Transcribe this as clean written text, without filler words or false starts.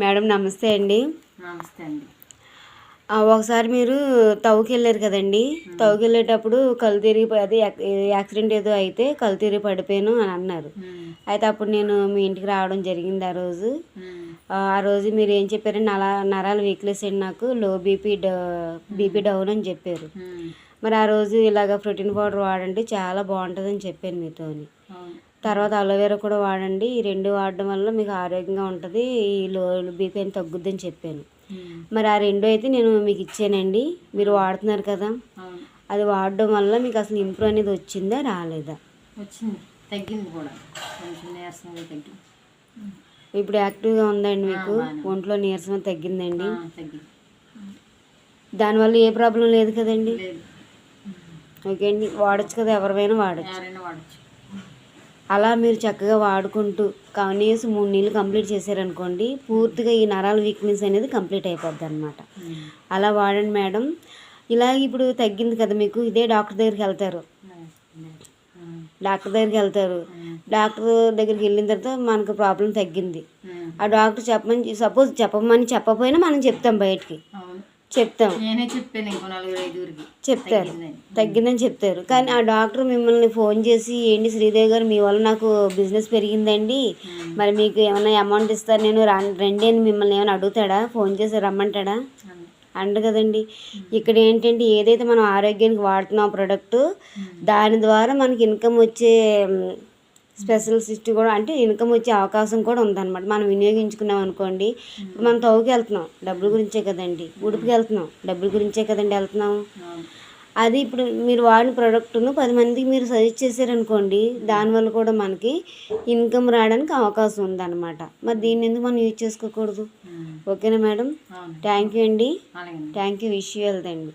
Madam నమస్తే అండి. నమస్తే అండి. ఒకసారి మీరు తవ్వుకి వెళ్ళారు కదండి. తవ్వుకి వెళ్ళేటప్పుడు కళ్ళు తిరిగి అది యాక్సిడెంట్ ఏదో అయితే కళ్ళు తిరిగి పడిపోయాను అని అన్నారు. అయితే అప్పుడు నేను మీ ఇంటికి రావడం జరిగింది ఆ రోజు. ఆ రోజు మీరు ఏం చెప్పారంటే నరాలు వీక్నెస్ అండి, నాకు లో బీపీ డౌన్ అని చెప్పారు. మరి ఆ రోజు ఇలాగ ప్రోటీన్ పౌడర్ వాడండి చాలా బాగుంటుందని చెప్పాను మీతోని. తర్వాత అలోవెరా కూడా వాడండి, ఈ రెండు వాడడం వల్ల మీకు ఆరోగ్యంగా ఉంటుంది, ఈ లో బీపీ అని తగ్గుద్దని చెప్పాను. మరి ఆ రెండు అయితే నేను మీకు ఇచ్చానండి, మీరు వాడుతున్నారు కదా. అది వాడడం వల్ల మీకు అసలు ఇంప్రూవ్ అనేది వచ్చిందా రాలేదా? వచ్చింది, తగ్గింది కూడా, కొంచెం నీరసంగా తగ్గింది. ఇప్పుడు యాక్టివ్గా ఉందండి మీకు? ఒంట్లో నీరసం తగ్గిందండి? దానివల్ల ఏ ప్రాబ్లం లేదు కదండి? ఓకే అండి, వాడచ్చు కదా, ఎవరైనా వాడచ్చు. అలా మీరు చక్కగా వాడుకుంటూ కనీసం 3 నెలలు కంప్లీట్ చేశారనుకోండి, పూర్తిగా ఈ నరాల వీక్నెస్ అనేది కంప్లీట్ అయిపోద్ది అనమాట. అలా వాడండి మేడం. ఇలాగ ఇప్పుడు తగ్గింది కదా మీకు, ఇదే డాక్టర్ దగ్గరికి వెళ్తారు. డాక్టర్ దగ్గరికి వెళ్ళిన తర్వాత మనకు ప్రాబ్లం తగ్గింది. ఆ డాక్టర్ చెప్పమని చెప్పకపోయినా మనం చెప్తాం, బయటికి చెప్తాం, చెప్తారు తగ్గిందని చెప్తారు. కానీ ఆ డాక్టర్ మిమ్మల్ని ఫోన్ చేసి, ఏంటి శ్రీదేవి గారు మీ వల్ల నాకు బిజినెస్ పెరిగిందండి, మరి మీకు ఏమైనా అమౌంట్ ఇస్తారు, నేను రండి అని మిమ్మల్ని ఏమైనా అడుగుతాడా? ఫోన్ చేసి రమ్మంటాడా? అండు కదండి. ఇక్కడ ఏంటంటే ఏదైతే మనం ఆరోగ్యానికి వాడుతున్నాం ప్రోడక్ట్, దాని ద్వారా మనకి ఇన్కమ్ వచ్చే స్పెషలిస్ట్ కూడా, అంటే ఇన్కమ్ వచ్చే అవకాశం కూడా ఉందన్నమాట. మనం వినియోగించుకున్నాం అనుకోండి. ఇప్పుడు మనం తవ్వుకి వెళ్తున్నాం డబ్బుల గురించే కదండి, ఉడుపుకి వెళ్తున్నాం డబ్బుల గురించే కదండి వెళ్తున్నాం. అది ఇప్పుడు మీరు వాడిన ప్రోడక్ట్ను 10 మందికి మీరు సజెస్ట్ చేశారనుకోండి, దానివల్ల కూడా మనకి ఇన్కమ్ రావడానికి అవకాశం ఉందన్నమాట. మరి దీన్ని ఎందుకు మనం యూజ్ చేసుకోకూడదు? ఓకేనా మేడం? థ్యాంక్ యూ అండి. Thank you, wish you wealth అండి.